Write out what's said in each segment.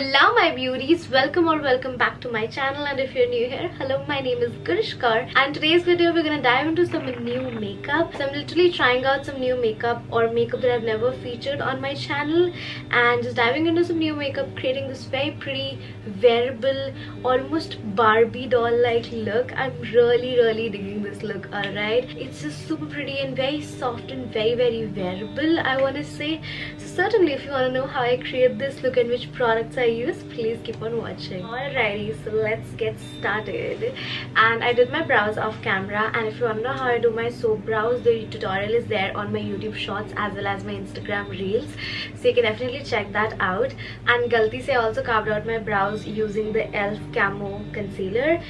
Hola my beauties, welcome or welcome back to my channel, and if you're new here, hello, my name is Karishkar and today's video we're gonna dive into some new makeup. So I'm literally trying out some new makeup or makeup that I've never featured on my channel and just diving into some new makeup, creating this very pretty, wearable, almost Barbie doll like look. I'm really digging this look, alright. It's just super pretty and very soft and very wearable, I want to say. So certainly if you want to know how I create this look and which products I use, please keep on watching. Alrighty, so let's get started. And I did my brows off camera, and if you want to know how I do my soap brows, the tutorial is there on my YouTube shorts as well as my Instagram reels, so you can definitely check that out. And galti se I also carved out my brows using the e.l.f. Camo concealer.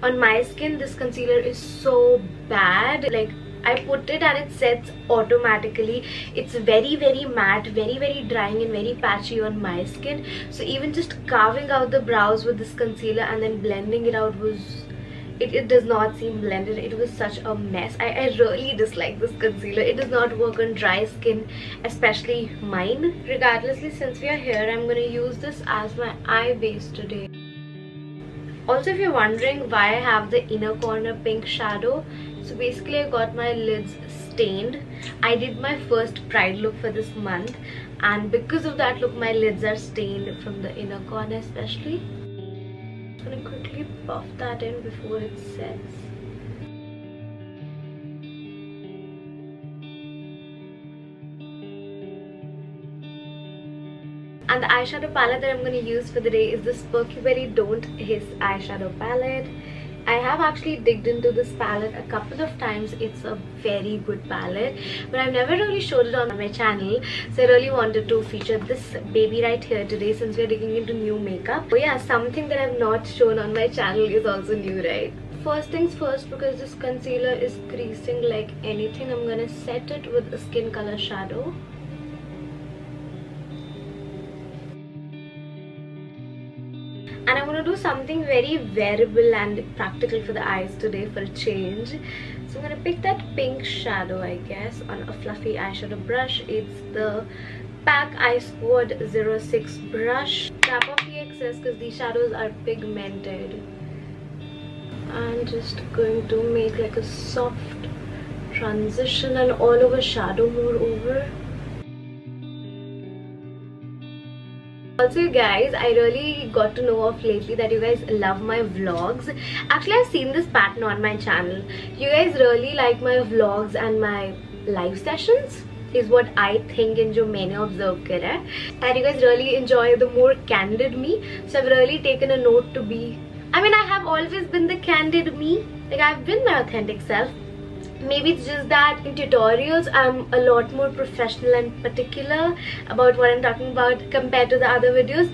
On my skin this concealer is so bad, like I put it and it sets automatically. It's very matte, very drying and very patchy on my skin. So even just carving out the brows with this concealer and then blending it out was, it does not seem blended. It was such a mess. I really dislike this concealer. It does not work on dry skin, especially mine. Regardlessly, since we are here, I'm gonna use this as my eye base today. Also, if you're wondering why I have the inner corner pink shadow, so basically I got my lids stained. I did my first pride look for this month, and because of that look my lids are stained from the inner corner especially. I'm gonna quickly buff that in before it sets. And the eyeshadow palette that I'm going to use for the day is this Perky Don't Hiss eyeshadow palette. I have actually digged into this palette a couple of times. It's a very good palette, but I've never really showed it on my channel, so I really wanted to feature this baby right here today since we're digging into new makeup. Oh yeah, something that I've not shown on my channel is also new, right? First things first, because this concealer is creasing like anything, I'm gonna set it with a skin color shadow. And I'm going to do something very wearable and practical for the eyes today for a change. So I'm going to pick that pink shadow, I guess, on a fluffy eyeshadow brush. It's the PAC Ice Squad 06 brush. Tap off the excess because these shadows are pigmented. I'm just going to make like a soft transition and all over shadow moreover. Also, you guys, I really got to know of lately that you guys love my vlogs. Actually, I've seen this pattern on my channel. You guys really like my vlogs and my live sessions is what I think in jo maine observe kara hai. And you guys really enjoy the more candid me. So I've really taken a note to be, I mean, I have always been the candid me. Like, I've been my authentic self. Maybe it's just that in tutorials I'm a lot more professional and particular about what I'm talking about compared to the other videos.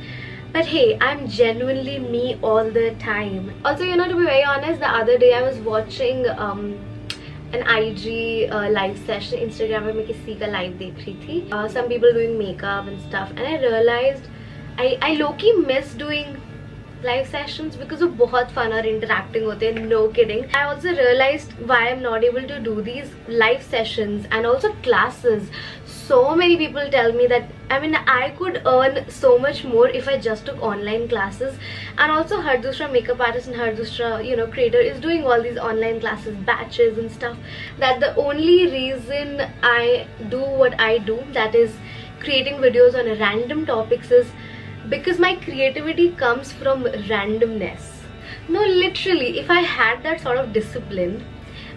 But hey, I'm genuinely me all the time. Also, you know, to be very honest, the other day I was watching an IG live session. Instagram में मैं किसी का live देख रही थी. Some people doing makeup and stuff, and I realized I low-key miss doing live sessions because वो बहुत fun और interacting होते हैं, no kidding. I also realized why I'm not able to do these live sessions and also classes. So many people tell me that, I mean, I could earn so much more if I just took online classes. And also Har Dusra makeup artist and Har Dusra, you know, creator is doing all these online classes, batches and stuff. That the only reason I do what I do, that is creating videos on random topics, is because my creativity comes from randomness. No, literally, if I had that sort of discipline,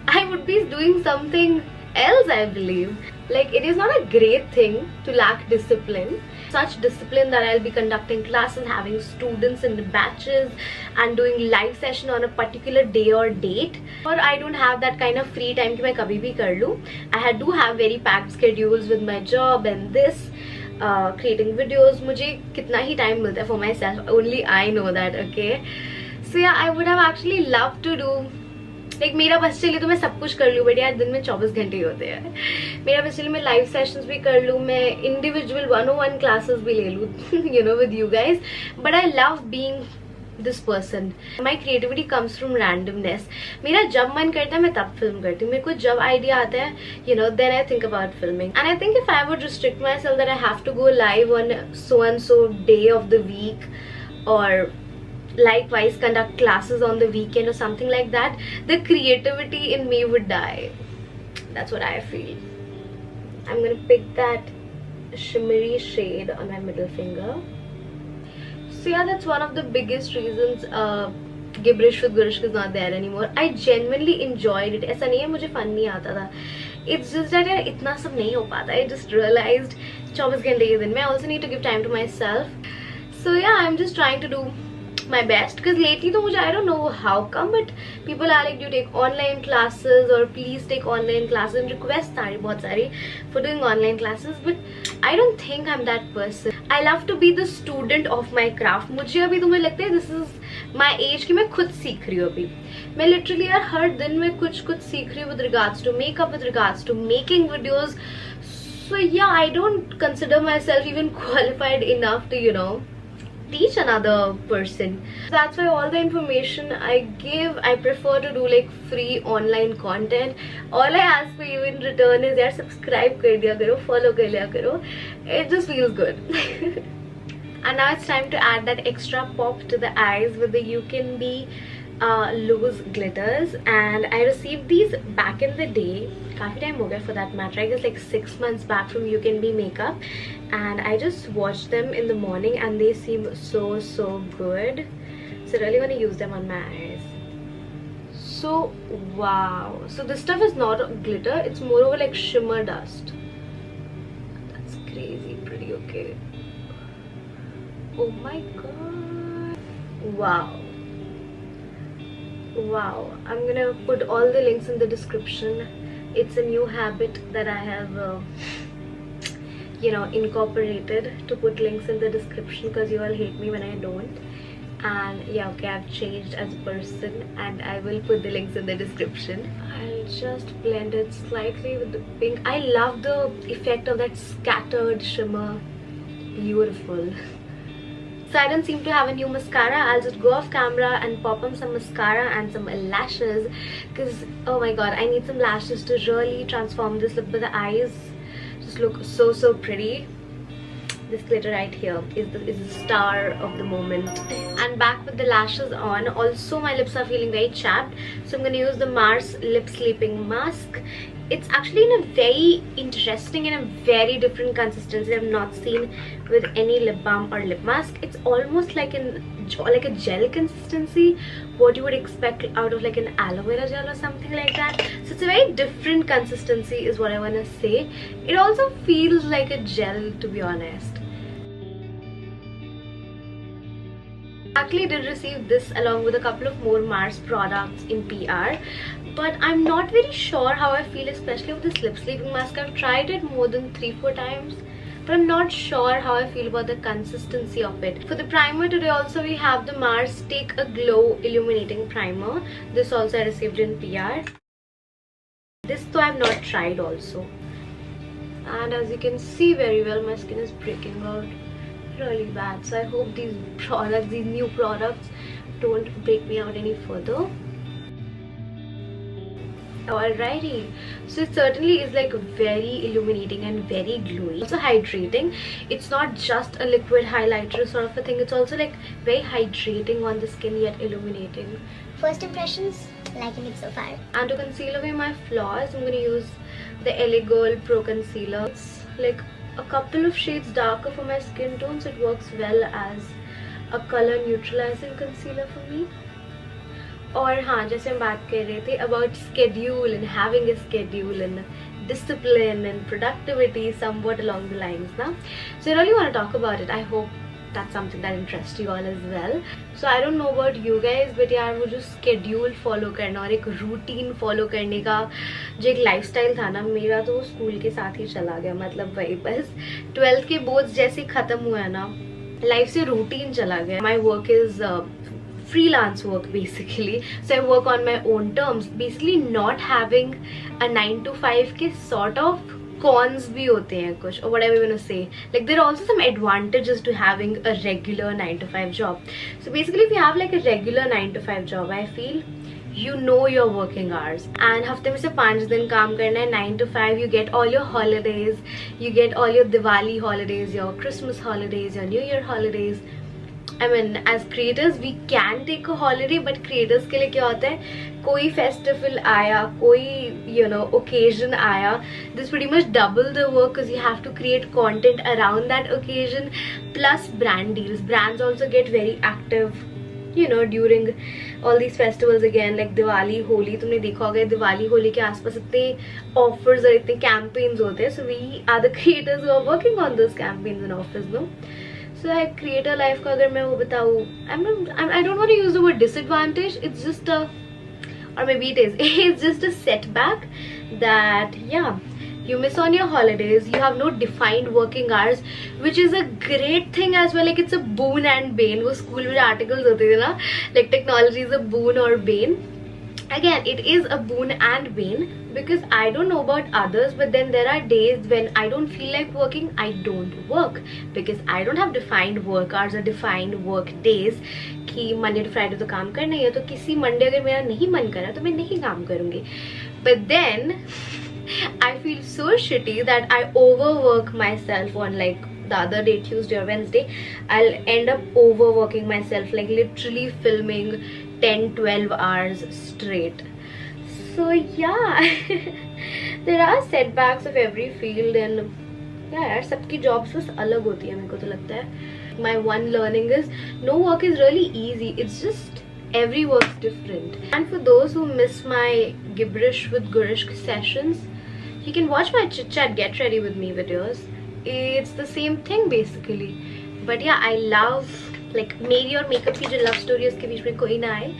I would be doing something else, I believe. Like, it is not a great thing to lack discipline. Such discipline that I'll be conducting classes, having students in the batches and doing live session on a particular day or date. Or I don't have that kind of free time कि मैं कभी भी कर लूँ. I do have very packed schedules with my job and this. Creating videos, मुझे कितना ही time मिलता है for myself, only I know that, okay? So yeah, I would have actually loved to do, like, मेरा बस चले तो मैं सब कुछ कर लूँ, but यार दिन में 24 घंटे ही होते हैं. मेरा बस चले मैं live sessions भी कर लूँ, मैं individual 101 classes भी ले लूँ, you know, with you guys. But I love being this person. My creativity comes from randomness. मेरा जब मन करता है मैं तब film करती हूँ. मेरे को जब idea आता है, you know, then I think about filming. And I think if I would restrict myself that I have to go live on so and so day of the week, or likewise conduct classes on the weekend or something like that, the creativity in me would die. That's what I feel. I'm gonna pick that shimmery shade on my middle finger. So yeah, that's one of the biggest reasons Gibberish with Gurish is not there anymore. I genuinely enjoyed it. ऐसा नहीं है मुझे fun नहीं आता था. It's just that यार इतना सब नहीं हो पाता. I just realized 24 घंटे के दिन में I also need to give time to myself. So yeah, I'm just trying to do my best, because lately तो मुझे I don't know how come, but people are like, do you take online classes or please take online classes, and requests आ रही बहुत सारी for doing online classes, but I don't think I'm that person. I love to be the student of my craft. मुझे अभी तो मुझे लगता है this is my age कि मैं खुद सीख रही हूँ अभी. मैं literally यार हर दिन में कुछ सीख रही हूँ with regards to makeup, with regards to making videos. So yeah, I don't consider myself even qualified enough to, you know, teach another person. That's why all the information I give, I prefer to do like free online content. All I ask for you in return is yaar subscribe kar diya karo, follow kar liya karo. It just feels good. And now it's time to add that extra pop to the eyes with the You Can Be loose glitters. And I received these back in the day, काफी time हो गया for that matter, I guess like 6 months back from You Can Be makeup, and I just watched them in the morning and they seem so good. So I really want to use them on my eyes. So wow, so this stuff is not glitter, it's more over like shimmer dust. That's crazy pretty. Okay, oh my god, wow, I'm gonna put all the links in the description. It's a new habit that I have you know, incorporated, to put links in the description, because you all hate me when I don't. And yeah, okay, I've changed as a person and I will put the links in the description. I'll just blend it slightly with the pink. I love the effect of that scattered shimmer. Beautiful. So I don't seem to have a new mascara. I'll just go off camera and pop on some mascara and some lashes, because oh my god, I need some lashes to really transform this look. But the eyes just look so pretty. This glitter right here is the star of the moment. And back with the lashes on. Also my lips are feeling very chapped, so I'm gonna use the Mars lip sleeping mask. It's actually in a very interesting and a very different consistency I've not seen with any lip balm or lip mask. It's almost like a gel consistency, what you would expect out of like an aloe vera gel or something like that. So it's a very different consistency is what I want to say. It also feels like a gel, to be honest. I actually did receive this along with a couple of more Mars products in PR, but I'm not very sure how I feel, especially with this lip sleeping mask. I've tried it more than 3-4 times, but I'm not sure how I feel about the consistency of it. For the primer today also we have the Mars Take a Glow Illuminating Primer. This also I received in PR. This though I've not tried also. And as you can see very well, my skin is breaking out really bad. So I hope these new products don't break me out any further. Alrighty, so it certainly is like very illuminating and very glowy, also hydrating. It's not just a liquid highlighter sort of a thing, it's also like very hydrating on the skin yet illuminating. First impressions, liking it so far. And to conceal away my flaws, I'm going to use the LA Girl Pro Concealer. It's like a couple of shades darker for my skin tone, so it works well as a color neutralizing concealer for me. और हाँ, जैसे हम बात कर रहे थे about schedule and having a schedule and discipline and productivity, somewhat along the lines ना. So I really want to talk about it. I hope that's something that interests you all as well. So I don't know about you guys, but यार वो जो schedule follow करना और एक routine follow करने का जो एक lifestyle था ना, मेरा तो स्कूल के साथ ही चला गया. मतलब वही बस 12th के बोर्ड्स जैसे ख़त्म हुआ है ना, लाइफ से routine चला गया. My work is freelance work basically, so I work on my own terms, basically not having a 9 to 5 के sort of cons भी होते हैं कुछ, or whatever you want to say. Like there are also some advantages to having a regular 9 to 5 job. So basically if you have like a regular 9 to 5 job, I feel you know your working hours, and हफ्ते में से 5 दिन काम करना है 9 to 5. You get all your holidays, you get all your Diwali holidays, your Christmas holidays, your New Year holidays. I mean, as creators we can take a holiday, but creators के लिए क्या होता है, कोई festival आया, कोई occasion आया, this pretty much double the work because you have to create content around that occasion, plus brand deals. Brands also get very active during all these festivals again, like Diwali, Holi. तुमने देखा होगा दिवाली होली के आसपास इतने offers और इतने campaigns होते हैं. So we are the creators who are working on those campaigns and offers, no? So like creator life का अगर मैं वो बताऊँ, I don't want to use the word disadvantage. It's just a, or maybe it is, it's just a setback that you miss on your holidays. You have no defined working hours, which is a great thing as well. Like it's a boon and bane. वो school में articles होते थे ना, like technology is a boon or bane. Again, it is a boon and bane because I don't know about others, but then there are days when I don't feel like working. I don't work because I don't have defined work hours or defined work days कि Monday to Friday तो काम करना ही है, तो किसी Monday अगर मेरा नहीं मन करा तो मैं नहीं काम करूँगी. But then I feel so shitty that I overwork myself on like the other day, Tuesday or Wednesday. I'll end up overworking myself, like literally filming 10-12 hours straight. So yeah, there are setbacks of every field, and यार सबकी jobs बस अलग होती है, मेरे को तो लगता है. My one learning is no work is really easy. It's just every work's different. And for those who miss my gibberish with Gurish sessions, you can watch my chit chat get ready with me videos. It's the same thing basically. But yeah, I love like मेरी और makeup की जो love story है उसके बीच में कोई ना आए.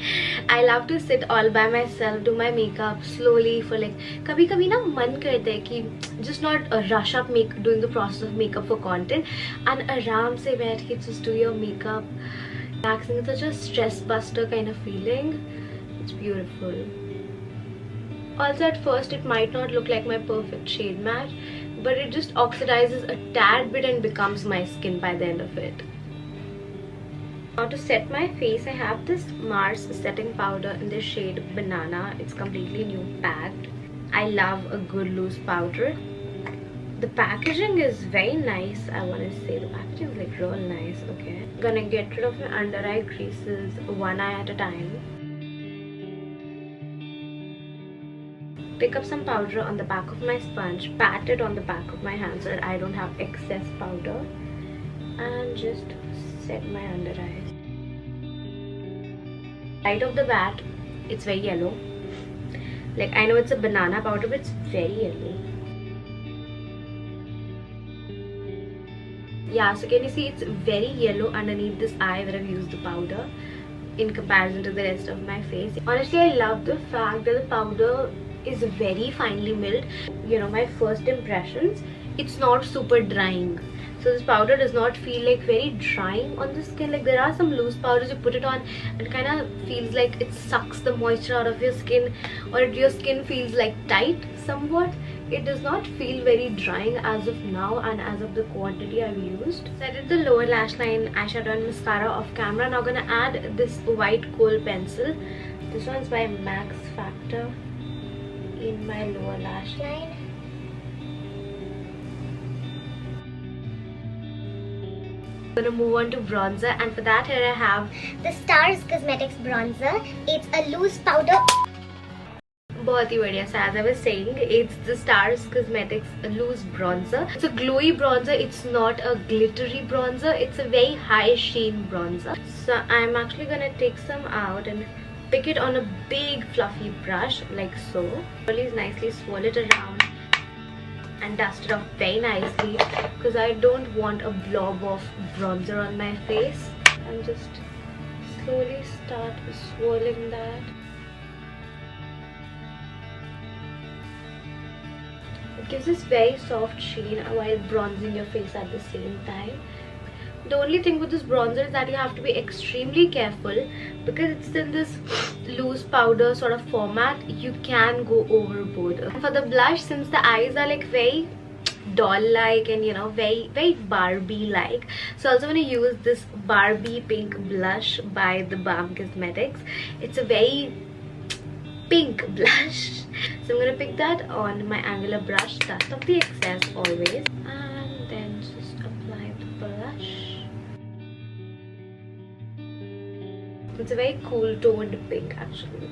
I love to sit all by myself, do my makeup slowly for like, कभी कभी ना मन करता है कि just not rush up doing the process of makeup for content, and आराम से बैठ के just do your makeup, relaxing. It's such a stress buster kind of feeling. It's beautiful. Also at first it might not look like my perfect shade match, but it just oxidizes a tad bit and becomes my skin by the end of it. Now to set my face, I have this Mars setting powder in the shade Banana. It's completely new packed. I love a good loose powder. The packaging is very nice. I want to say the packaging is like real nice. Okay, gonna get rid of my under eye creases one eye at a time. Pick up some powder on the back of my sponge, pat it on the back of my hand so that I don't have excess powder, and just set my under eyes. Right off the bat, it's very yellow. Like I know it's a banana powder, but it's very yellow. Yeah, so can you see it's very yellow underneath this eye where I've used the powder in comparison to the rest of my face. Honestly, I love the fact that the powder is very finely milled. My first impressions, it's not super drying. So this powder does not feel like very drying on the skin. Like there are some loose powders, you put it on and kind of feels like it sucks the moisture out of your skin, or your skin feels like tight somewhat. It does not feel very drying as of now and as of the quantity I've used. So I did the lower lash line, eyeshadow and mascara off camera. Now gonna add this white kohl pencil. This one's by Max Factor in my lower lash line. I'm gonna move on to bronzer, and for that here I have The Stars Cosmetics bronzer. It's a loose powder. बहुत ही बढ़िया. So as I was saying, it's the Stars Cosmetics loose bronzer. It's a glowy bronzer. It's not a glittery bronzer. It's a very high sheen bronzer. So I'm actually gonna take some out and pick it on a big fluffy brush like so. Really nicely swirl it around and dust it off very nicely because I don't want a blob of bronzer on my face. And just slowly start swirling that. It gives this very soft sheen while bronzing your face at the same time. The only thing with this bronzer is that you have to be extremely careful because it's in this loose powder sort of format. You can go overboard. For the blush, since the eyes are like very doll-like and, you know, very, very Barbie-like. So I also want to use this Barbie pink blush by the Balm Cosmetics. It's a very pink blush. So I'm gonna pick that on my angular brush, dust off the excess always, and then just apply the blush. It's a very cool toned pink actually.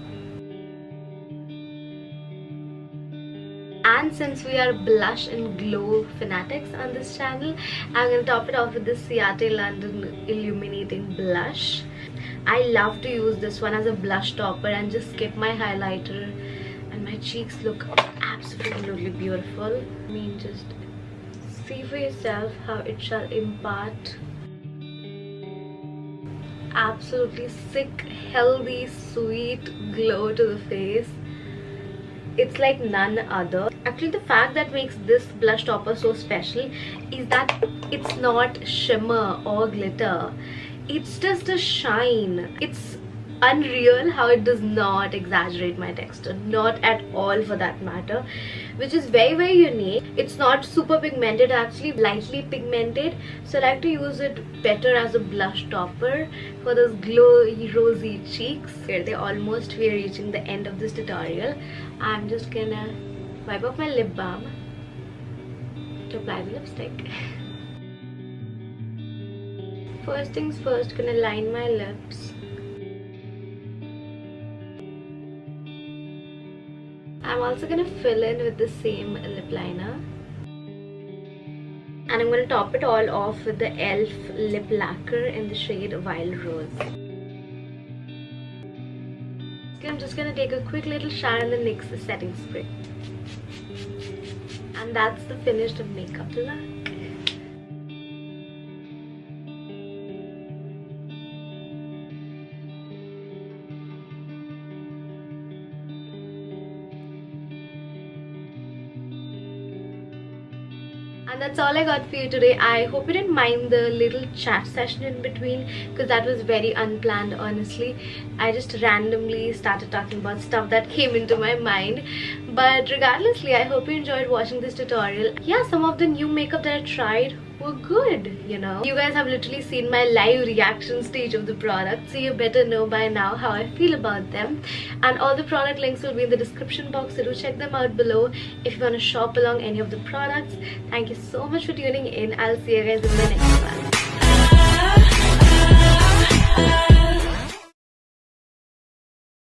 And since we are blush and glow fanatics on this channel, I'm gonna top it off with this Ciate London Illuminating Blush. I love to use this one as a blush topper and just skip my highlighter, and my cheeks look absolutely beautiful. I mean, just see for yourself how it shall impart absolutely sick, healthy, sweet glow to the face. It's like none other. Actually, the fact that makes this blush topper so special is that it's not shimmer or glitter. It's just a shine. It's unreal how it does not exaggerate my texture, not at all for that matter, which is very, very unique. It's not super pigmented, actually lightly pigmented, so I like to use it better as a blush topper for those glowy rosy cheeks. We're almost reaching the end of this tutorial. I'm just gonna wipe off my lip balm to apply the lipstick. First things first, gonna line my lips. I'm also gonna fill in with the same lip liner. And I'm gonna top it all off with the e.l.f. lip lacquer in the shade Wild Rose. I'm just gonna take a quick little shower in the NYX setting spray. And that's the finished makeup look. And that's all I got for you today. I hope you didn't mind the little chat session in between, because that was very unplanned, honestly. I just randomly started talking about stuff that came into my mind. But regardlessly, I hope you enjoyed watching this tutorial. Yeah, some of the new makeup that I tried were good, you know. You guys have literally seen my live reaction stage of the product, so you better know by now how I feel about them. And all the product links will be in the description box, so do check them out below if you want to shop along any of the products. Thank you so much for tuning in. I'll see you guys in the next one.